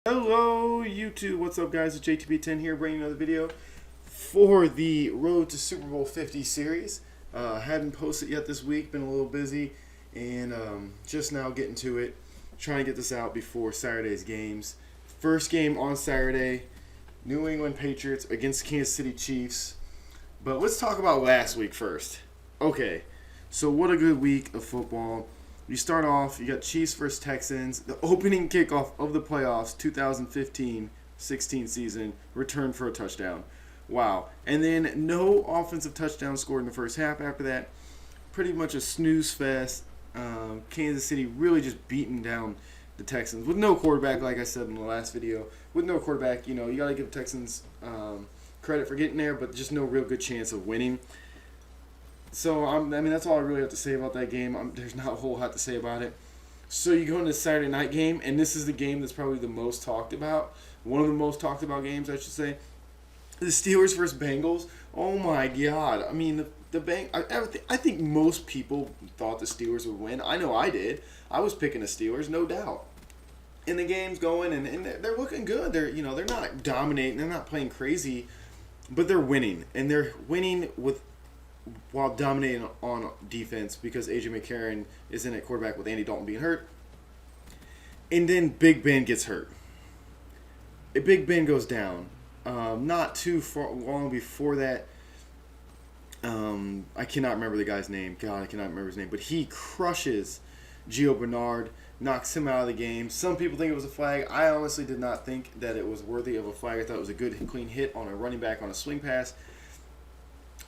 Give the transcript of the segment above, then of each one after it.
Hello YouTube, what's up guys? It's JTB10 here bringing another video for the Road to Super Bowl 50 series. Hadn't posted yet this week, been a little busy, and just now getting to it, trying to get this out before Saturday's games. First game on Saturday, New England Patriots against Kansas City Chiefs. But let's talk about last week first. Okay, so what a good week of football. You start off, you got Chiefs versus Texans, the opening kickoff of the playoffs, 2015-16 season, returned for a touchdown. Wow. And then no offensive touchdown scored in the first half after that. Pretty much a snooze fest. Kansas City really just beating down the Texans with no quarterback, like I said in the last video. With no quarterback, you got to give the Texans credit for getting there, but just no real good chance of winning. So, that's all I really have to say about that game. There's not a whole lot to say about it. So, you go into the Saturday night game, and this is the game that's probably the most talked about. One of the most talked about games, I should say. The Steelers versus Bengals. Oh, my God. I mean, I think most people thought the Steelers would win. I know I did. I was picking the Steelers, no doubt. And the game's going, and they're looking good. They're not dominating. They're not playing crazy, but they're winning. And they're winning while dominating on defense because A.J. McCarron is in at quarterback with Andy Dalton being hurt. And then Big Ben gets hurt. Big Ben goes down. Not too long before that, I cannot remember the guy's name. God, I cannot remember his name. But he crushes Gio Bernard, knocks him out of the game. Some people think it was a flag. I honestly did not think that it was worthy of a flag. I thought it was a good, clean hit on a running back on a swing pass.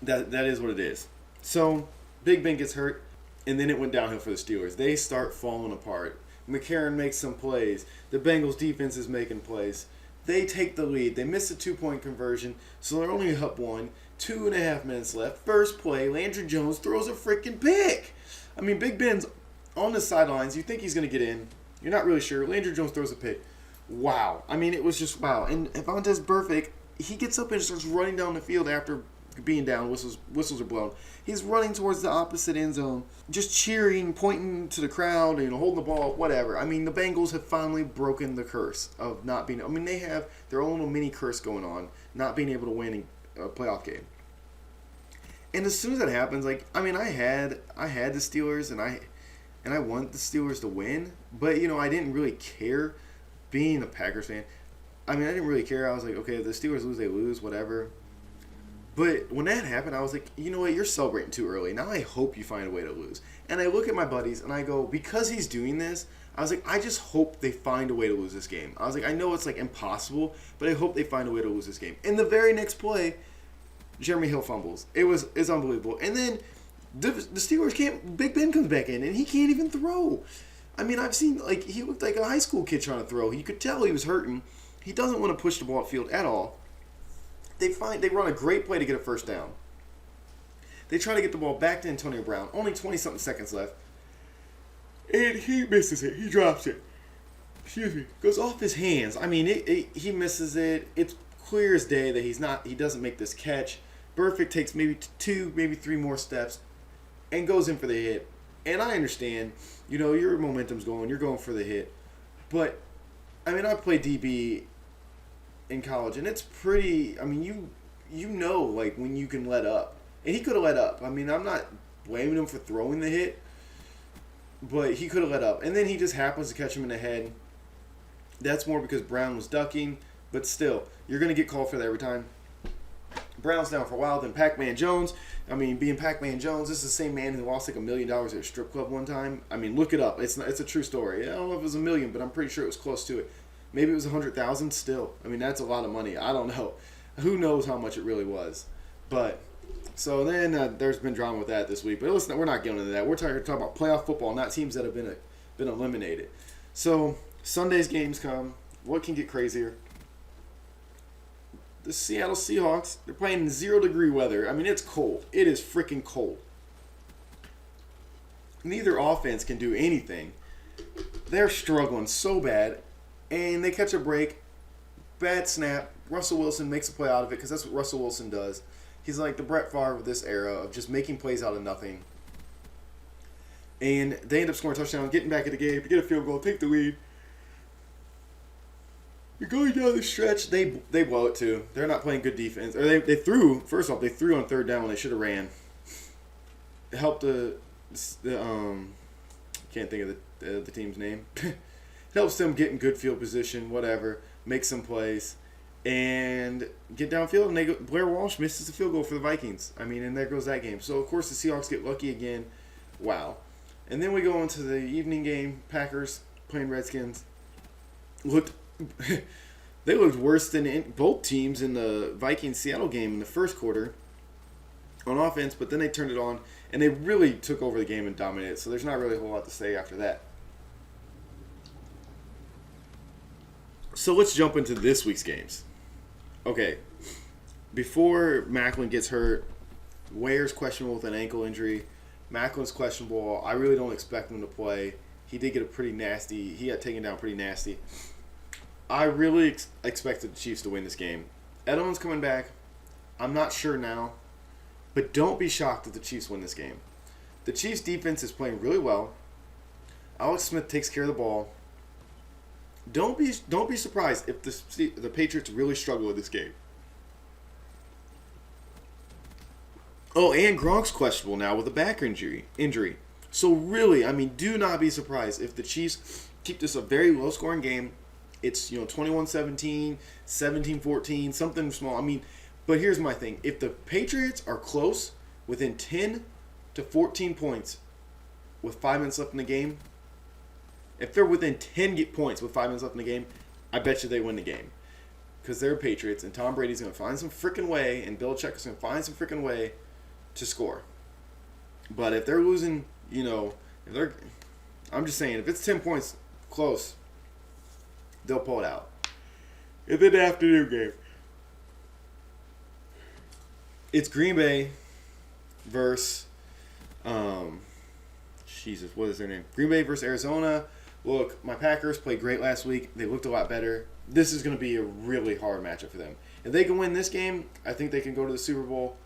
That is what it is. So, Big Ben gets hurt, and then it went downhill for the Steelers. They start falling apart. McCarron makes some plays. The Bengals defense is making plays. They take the lead. They miss a 2-point conversion, so they're only up one. 2.5 minutes left. First play, Landry Jones throws a freaking pick. Big Ben's on the sidelines. You think he's going to get in. You're not really sure. Landry Jones throws a pick. Wow. It was just wow. And Vontaze Burfict, he gets up and starts running down the field after being down, whistles are blown. He's running towards the opposite end zone, just cheering, pointing to the crowd, holding the ball, whatever. The Bengals have finally broken the curse of not being. They have their own little mini curse going on, not being able to win a playoff game. And as soon as that happens, I had the Steelers, and I want the Steelers to win, but I didn't really care. Being a Packers fan, I didn't really care. I was like, okay, if the Steelers lose, they lose, whatever. But when that happened, I was like, you know what, you're celebrating too early. Now I hope you find a way to lose. And I look at my buddies and I go, because he's doing this, I was like, I just hope they find a way to lose this game. I was like, I know it's impossible, but I hope they find a way to lose this game. In the very next play, Jeremy Hill fumbles. It's unbelievable. And then the Steelers Big Ben comes back in and he can't even throw. I've seen, he looked like a high school kid trying to throw. You could tell he was hurting. He doesn't want to push the ball upfield at all. They run a great play to get a first down. They try to get the ball back to Antonio Brown. Only 20-something seconds left. And he misses it. He drops it. Excuse me. Goes off his hands. He misses it. It's clear as day that he doesn't make this catch. Burfict takes maybe 2, maybe 3 more steps and goes in for the hit. And I understand, your momentum's going. You're going for the hit. But, I played DB in college, and it's pretty. When you can let up, and he could have let up. I'm not blaming him for throwing the hit, but he could have let up, and then he just happens to catch him in the head. That's more because Brown was ducking, but still, you're gonna get called for that every time. Brown's down for a while. Then Pac-Man Jones. Being Pac-Man Jones, this is the same man who lost $1 million at a strip club one time. Look it up. It's a true story. I don't know if it was $1 million, but I'm pretty sure it was close to it. Maybe it was 100,000 still. That's a lot of money. I don't know. Who knows how much it really was. But, so then there's been drama with that this week. But listen, we're not getting into that. We're talking about playoff football, not teams that have been eliminated. So, Sunday's games come. What can get crazier? The Seattle Seahawks, they're playing in 0-degree weather. It's cold. It is freaking cold. Neither offense can do anything. They're struggling so bad. And they catch a break, bad snap. Russell Wilson makes a play out of it because that's what Russell Wilson does. He's like the Brett Favre of this era of just making plays out of nothing. And they end up scoring a touchdown, getting back in the game to get a field goal, take the lead. Going down the stretch, they blow it too. They're not playing good defense. Or they threw, first off, they threw on third down when they should have ran. It helped the can't think of the team's name. It helps them get in good field position, whatever, make some plays, and get downfield. And Blair Walsh misses a field goal for the Vikings. I mean, and there goes that game. So, of course, the Seahawks get lucky again. Wow. And then we go into the evening game. Packers playing Redskins. They looked worse than both teams in the Vikings-Seattle game in the first quarter on offense, but then they turned it on, and they really took over the game and dominated. So there's not really a whole lot to say after that. So let's jump into this week's games. Okay, before Macklin gets hurt, Ware's questionable with an ankle injury. Macklin's questionable. I really don't expect him to play. He did get he got taken down pretty nasty. I really expected the Chiefs to win this game. Edelman's coming back. I'm not sure now, but don't be shocked if the Chiefs win this game. The Chiefs' defense is playing really well. Alex Smith takes care of the ball. Don't be surprised if the Patriots really struggle with this game. Oh, and Gronk's questionable now with a back injury. So really, I mean, do not be surprised if the Chiefs keep this a very low-scoring game. It's 21-17, 17-14, something small. I mean, but here's my thing: if the Patriots are close, within 10 to 14 points, with 5 minutes left in the game. If they're within 10 points with 5 minutes left in the game, I bet you they win the game. Because they're Patriots, and Tom Brady's going to find some freaking way, and Belichick is going to find some freaking way to score. But if they're losing, I'm just saying, if it's 10 points close, they'll pull it out. It's an afternoon game. It's Green Bay versus, what is their name? Green Bay versus Arizona. Look, my Packers played great last week. They looked a lot better. This is going to be a really hard matchup for them. If they can win this game, I think they can go to the Super Bowl.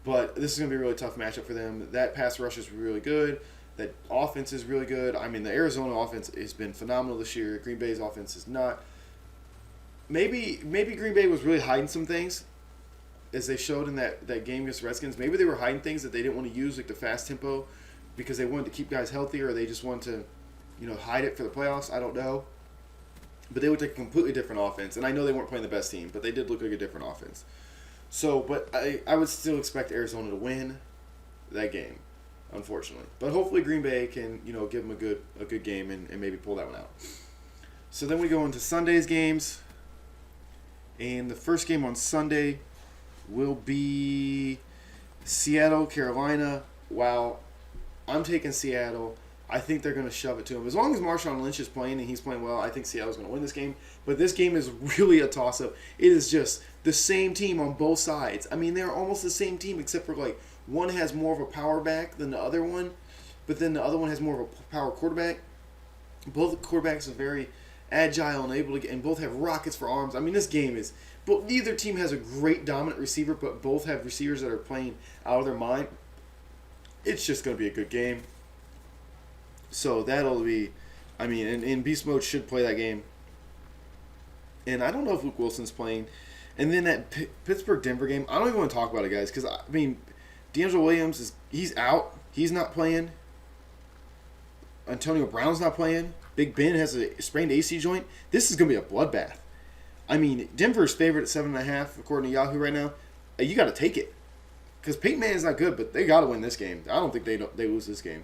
But this is going to be a really tough matchup for them. That pass rush is really good. That offense is really good. I mean, the Arizona offense has been phenomenal this year. Green Bay's offense is not. Maybe Green Bay was really hiding some things, as they showed in that game against the Redskins. Maybe they were hiding things that they didn't want to use, like the fast tempo, because they wanted to keep guys healthy, or they just wanted to, hide it for the playoffs. I don't know. But they looked like a completely different offense. And I know they weren't playing the best team, but they did look like a different offense. So, but I would still expect Arizona to win that game, unfortunately. But hopefully Green Bay can, give them a good game and maybe pull that one out. So then we go into Sunday's games. And the first game on Sunday will be Seattle, Carolina. Wow. I'm taking Seattle. I think they're going to shove it to them. As long as Marshawn Lynch is playing and he's playing well, I think Seattle's going to win this game. But this game is really a toss-up. It is just the same team on both sides. I mean, they're almost the same team except for, one has more of a power back than the other one. But then the other one has more of a power quarterback. Both quarterbacks are very agile and able to get, and both have rockets for arms. I mean, this game is... But neither team has a great dominant receiver, but both have receivers that are playing out of their mind. It's just going to be a good game. So that'll be, and Beast Mode should play that game. And I don't know if Luke Wilson's playing. And then that Pittsburgh-Denver game, I don't even want to talk about it, guys, because, D'Angelo Williams, he's out. He's not playing. Antonio Brown's not playing. Big Ben has a sprained AC joint. This is going to be a bloodbath. Denver's favored at 7.5, according to Yahoo right now. You got to take it. Because Peyton Manning's not good, but they got to win this game. I don't think they lose this game.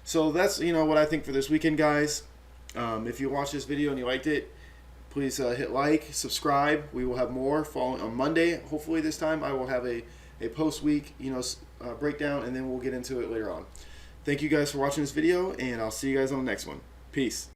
So that's, what I think for this weekend, guys. If you watched this video and you liked it, please hit like, subscribe. We will have more following on Monday. Hopefully this time I will have a post-week, breakdown, and then we'll get into it later on. Thank you guys for watching this video, and I'll see you guys on the next one. Peace.